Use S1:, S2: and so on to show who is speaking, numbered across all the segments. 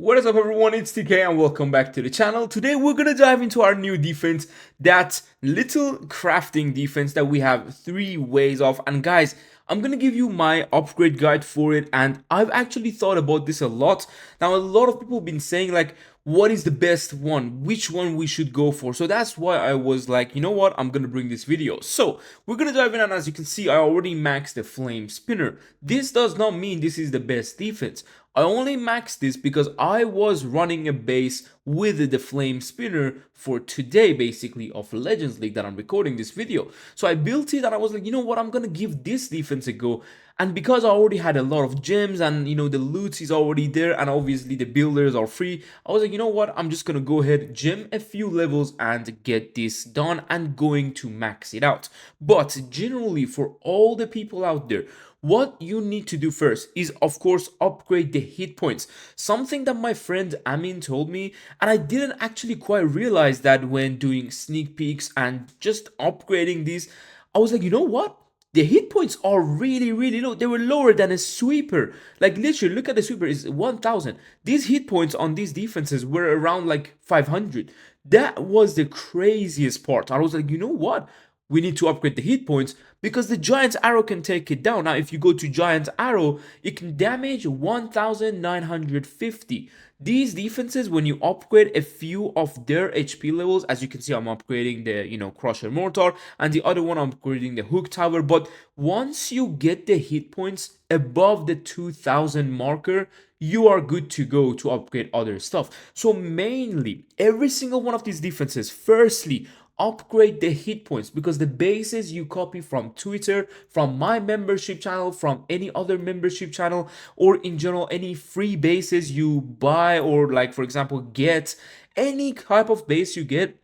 S1: What is up everyone, it's TK and welcome back to the channel. Today we're gonna dive into our new defense, that little crafting defense that we have 3 ways of. And guys, I'm gonna give you my upgrade guide for it, and I've actually thought about this a lot. Now a lot of people have been saying like, what is the best one, which one we should go for. So that's why I was like, you know what, I'm gonna bring this video. So we're gonna dive in, and as you can see, I already maxed the flame spinner. This does not mean this is the best defense. I only maxed this because I was running a base with the flame spinner for today, basically, of Legends League that I'm recording this video. So I built it and I was like, you know what, I'm gonna give this defense a go. And because I already had a lot of gems and the loot is already there and obviously the builders are free, I was like, you know what, I'm just gonna go ahead, gem a few levels and get this done and going to max it out. But generally, for all the people out there, what you need to do first is, of course, upgrade the hit points. Something that my friend Amin told me, and I didn't actually quite realize that when doing sneak peeks and just upgrading these. I was like, you know what? The hit points are really low. They were lower than a sweeper. Like literally, look at the sweeper, is 1000. These hit points on these defenses were around like 500. That was the craziest part. I was like, you know what? We need to upgrade the hit points because the giant arrow can take it down. Now, if you go to giant arrow, it can damage 1950. These defenses, when you upgrade a few of their HP levels, as you can see, I'm upgrading the crusher mortar, and the other one I'm upgrading the hook tower. But once you get the hit points above the 2000 marker, you are good to go to upgrade other stuff. So mainly, every single one of these defenses, firstly, upgrade the hit points, because the bases you copy from Twitter, from my membership channel, from any other membership channel, or in general any free bases you buy, or like for example get any type of base you get,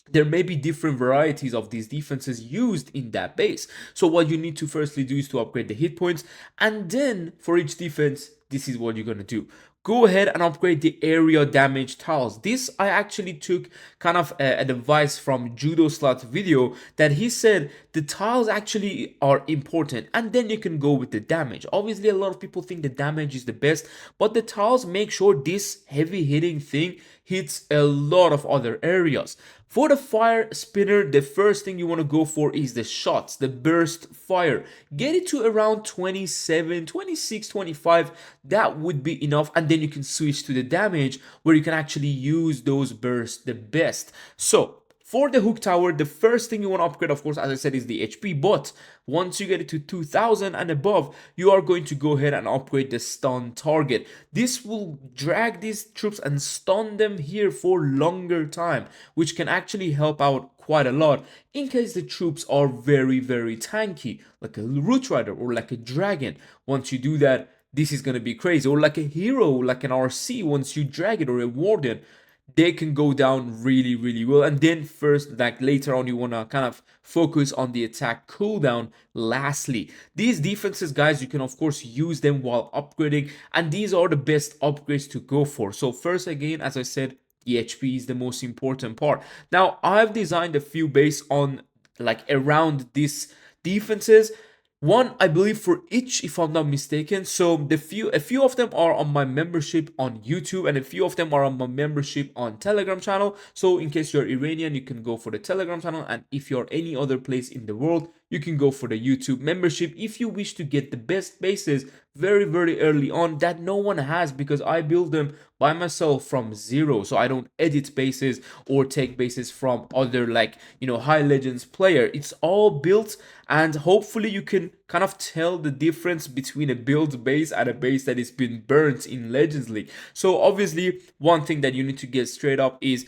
S1: there may be different varieties of these defenses used in that base. So what you need to firstly do is to upgrade the hit points, and then for each defense, this is what you're gonna do. Go ahead and upgrade the area damage tiles. This I actually took kind of an advice from Judo Slot video, that he said the tiles actually are important, and then you can go with the damage. Obviously a lot of people think the damage is the best, but the tiles make sure this heavy hitting thing hits a lot of other areas. For the fire spinner, the first thing you want to go for is the shots, the burst fire. Get it to around 27, 26, 25. That would be enough, and then you can switch to the damage where you can actually use those bursts the best. So for the hook tower, the first thing you want to upgrade, of course, as I said, is the HP. But once you get it to 2000 and above, you are going to go ahead and upgrade the stun target. This will drag these troops and stun them here for longer time, which can actually help out quite a lot in case the troops are very tanky, like a root rider or like a dragon. Once you do that, this is going to be crazy. Or like a hero, like an RC, once you drag it, or a warden, they can go down really well. And then first, like later on, you want to kind of focus on the attack cooldown. Lastly, these defenses, guys, you can of course use them while upgrading, and these are the best upgrades to go for. So first, again, as I said, the HP is the most important part. Now I've designed a few based on like around these defenses, one I believe for each, if I'm not mistaken. So a few of them are on my membership on YouTube, and a few of them are on my membership on Telegram channel. So in case you're Iranian, you can go for the Telegram channel, and if you're any other place in the world, you can go for the YouTube membership if you wish to get the best bases very early on that no one has, because I build them by myself from zero. So I don't edit bases or take bases from other, like, high legends player. It's all built, and hopefully you can kind of tell the difference between a build base and a base that has been burnt in Legends League. So obviously one thing that you need to get straight up is,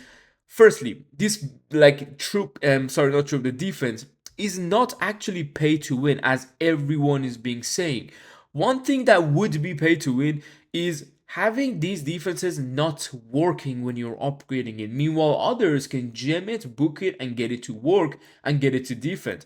S1: firstly, this like the defense is not actually pay to win, as everyone is being saying. One thing that would be pay to win is having these defenses not working when you're upgrading it. Meanwhile, others can gem it, book it, and get it to work and get it to defense.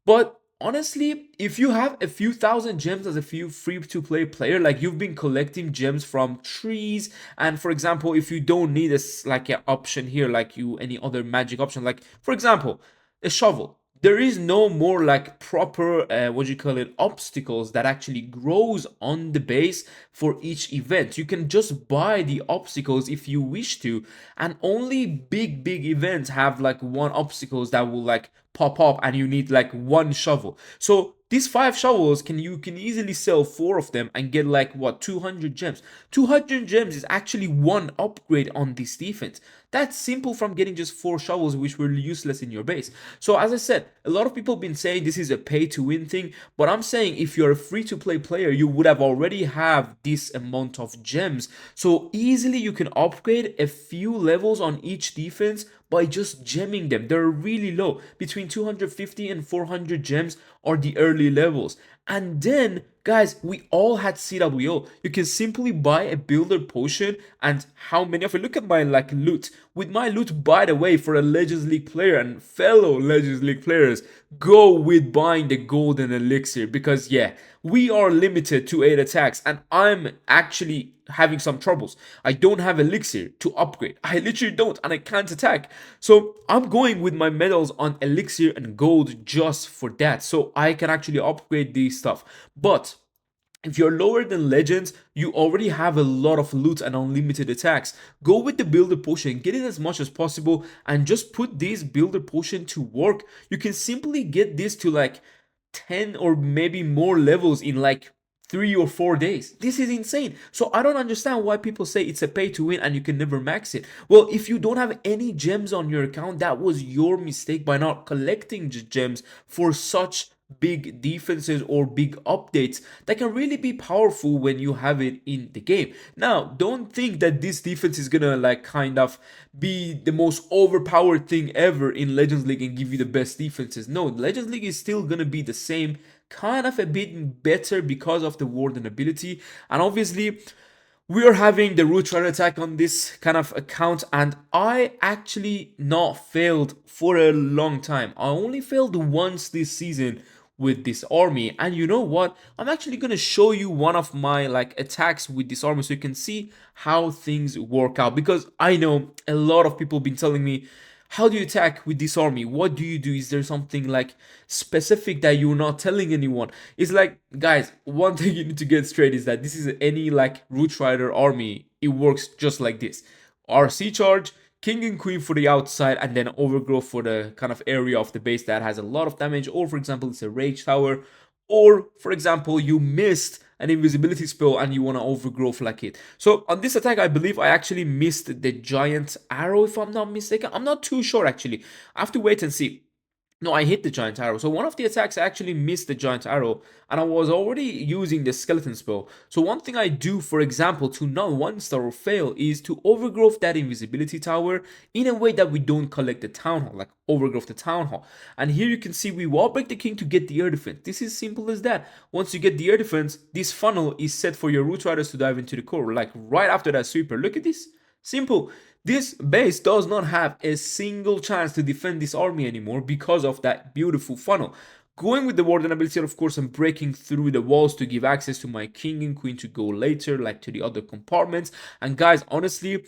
S1: But honestly, if you have a few thousand gems as a few free-to-play player, like you've been collecting gems from trees, and for example, if you don't need like an option here, like any other magic option, like for example, a shovel. there is no more like proper what you call it, obstacles that actually grows on the base for each event. You can just buy the obstacles if you wish to, and only big events have like one obstacles that will like pop up, and you need like one shovel. So these 5 shovels you can easily sell 4 of them and get like what, 200 gems. 200 gems is actually one upgrade on this defense. That's simple from getting just 4 shovels, which were useless in your base. So as I said, a lot of people have been saying this is a pay to win thing, but I'm saying if you're a free to play player, you would have already have this amount of gems. So easily you can upgrade a few levels on each defense by just gemming them. They're really low. Between 250 and 400 gems are the early levels. And then, guys, we all had CWO. You can simply buy a builder potion, and how many of it? Look at my like loot. With my loot, by the way, for a Legends League player and fellow Legends League players, go with buying the golden elixir, because yeah, we are limited to 8 attacks, and I'm actually having some troubles. I don't have elixir to upgrade. I literally don't, and I can't attack. So I'm going with my medals on elixir and gold just for that, so I can actually upgrade these stuff. But if you're lower than legends, you already have a lot of loot and unlimited attacks. Go with the builder potion, get it as much as possible, and just put this builder potion to work. You can simply get this to like 10 or maybe more levels in like 3 or 4 days. This is insane. So I don't understand why people say it's a pay to win and you can never max it. Well, if you don't have any gems on your account, that was your mistake by not collecting gems for such big defenses or big updates that can really be powerful when you have it in the game. Now, don't think that this defense is gonna like kind of be the most overpowered thing ever in Legends League and give you the best defenses. No, Legends League is still gonna be the same, kind of a bit better because of the warden ability. And obviously we are having the root rider attack on this kind of account, and I actually not failed for a long time. I only failed once this season with this army, and you know what, I'm actually gonna show you one of my like attacks with this army so you can see how things work out, because I know a lot of people have been telling me, how do you attack with this army? What do you do? Is there something like specific that you're not telling anyone? It's like, guys, one thing you need to get straight is that this is any like root rider army. It works just like this. RC charge, king and queen for the outside, and then overgrowth for the kind of area of the base that has a lot of damage. Or for example, it's a rage tower. Or for example, you missed an invisibility spell and you want to overgrowth like it. So on this attack, I believe I actually missed the giant arrow, if I'm not mistaken. I'm not too sure actually. I have to wait and see. No, I hit the giant arrow. So one of the attacks I actually missed the giant arrow, and I was already using the skeleton spell. So one thing I do, for example, to not one star or fail is to overgrowth that invisibility tower in a way that we don't collect the town hall, like overgrowth the town hall. And here you can see we wall break the king to get the air defense. This is simple as that. Once you get the air defense, this funnel is set for your root riders to dive into the core, like right after that sweeper. Look at this. Simple. This base does not have a single chance to defend this army anymore because of that beautiful funnel. Going with the warden ability, of course, I'm breaking through the walls to give access to my king and queen to go later, like to the other compartments. And guys, honestly,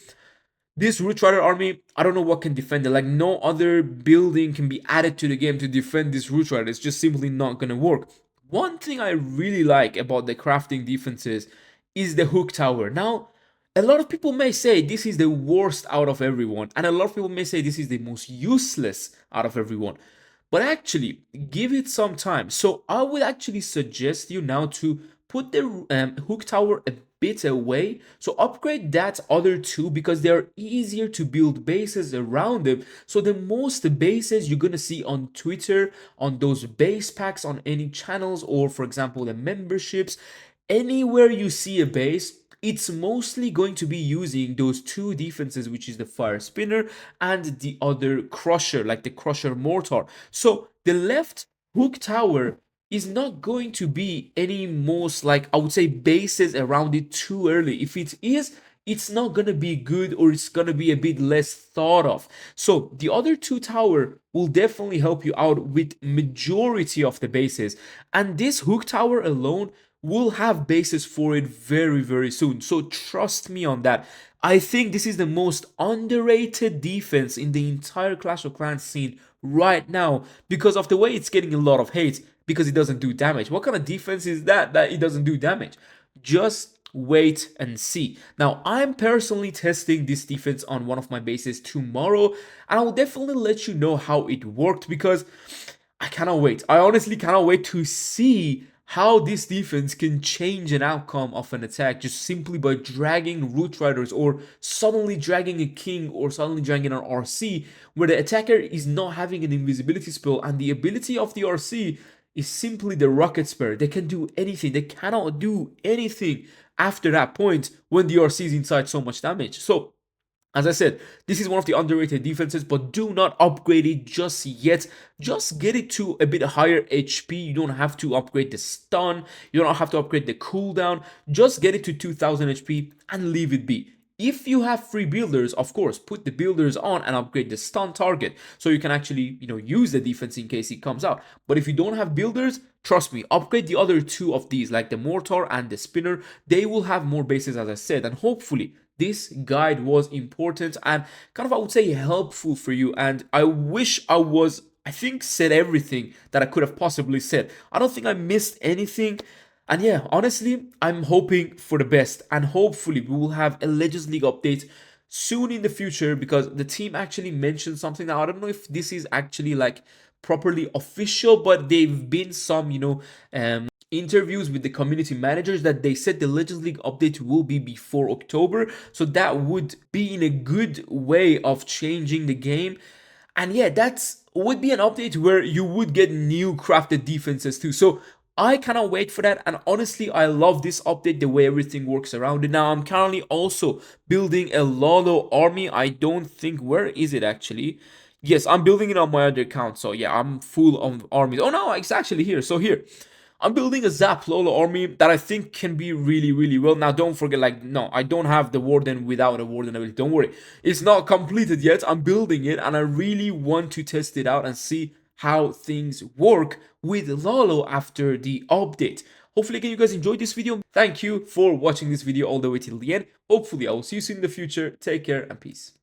S1: this root rider army, I don't know what can defend it. Like, no other building can be added to the game to defend this root rider. It's just simply not gonna work. One thing I really like about the crafting defenses is the hook tower. Now, a lot of people may say this is the worst out of everyone, and a lot of people may say this is the most useless out of everyone. But actually, give it some time. So I would actually suggest you now to put the hook tower a bit away. So upgrade that other two because they're easier to build bases around them. So the most bases you're gonna see on Twitter, on those base packs, on any channels, or for example the memberships, anywhere you see a base, it's mostly going to be using those two defenses, which is the fire spinner and the other crusher, like the crusher mortar. So the left hook tower is not going to be any most, like, I would say, bases around it too early. If it is, it's not gonna be good, or it's gonna be a bit less thought of. So the other two tower will definitely help you out with majority of the bases, and this hook tower alone will have bases for it very soon. So trust me on that. I think this is the most underrated defense in the entire Clash of Clans scene right now because of the way it's getting a lot of hate because it doesn't do damage. What kind of defense is that it doesn't do damage? Just wait and see. Now, I'm personally testing this defense on one of my bases tomorrow, and I will definitely let you know how it worked because I cannot wait. I honestly cannot wait to see how this defense can change an outcome of an attack just simply by dragging Root Riders or suddenly dragging a King or suddenly dragging an RC where the attacker is not having an invisibility spell and the ability of the RC is simply the Rocket Spare. They can do anything. They cannot do anything after that point when the RC is inside so much damage. So as I said, this is one of the underrated defenses, but do not upgrade it just yet. Just get it to a bit higher HP. You don't have to upgrade the stun. You don't have to upgrade the cooldown. Just get it to 2000 HP and leave it be. If you have free builders, of course, put the builders on and upgrade the stun target so you can actually, use the defense in case it comes out. But if you don't have builders, trust me, upgrade the other two of these, like the mortar and the spinner. They will have more bases, as I said, and hopefully this guide was important and kind of, I would say, helpful for you. And I wish I think said everything that I could have possibly said. I don't think I missed anything. And yeah, honestly, I'm hoping for the best, and hopefully we will have a Legends League update soon in the future because the team actually mentioned something. Now I don't know if this is actually like properly official, but they've been some, interviews with the community managers that they said the Legends League update will be before October. So that would be in a good way of changing the game. And yeah, that's would be an update where you would get new crafted defenses too. So I cannot wait for that. And honestly, I love this update, the way everything works around it. Now, I'm currently also building a Lolo army. I don't think, where is it actually? Yes, I'm building it on my other account. So yeah, I'm full of armies. Oh no, it's actually here. So here, I'm building a Zap Lolo army that I think can be really, really well. Now, don't forget, no, I don't have the Warden without a Warden ability. Don't worry. It's not completed yet. I'm building it, and I really want to test it out and see how things work with Lolo after the update. Hopefully, again, you guys enjoyed this video. Thank you for watching this video all the way till the end. Hopefully, I will see you soon in the future. Take care and peace.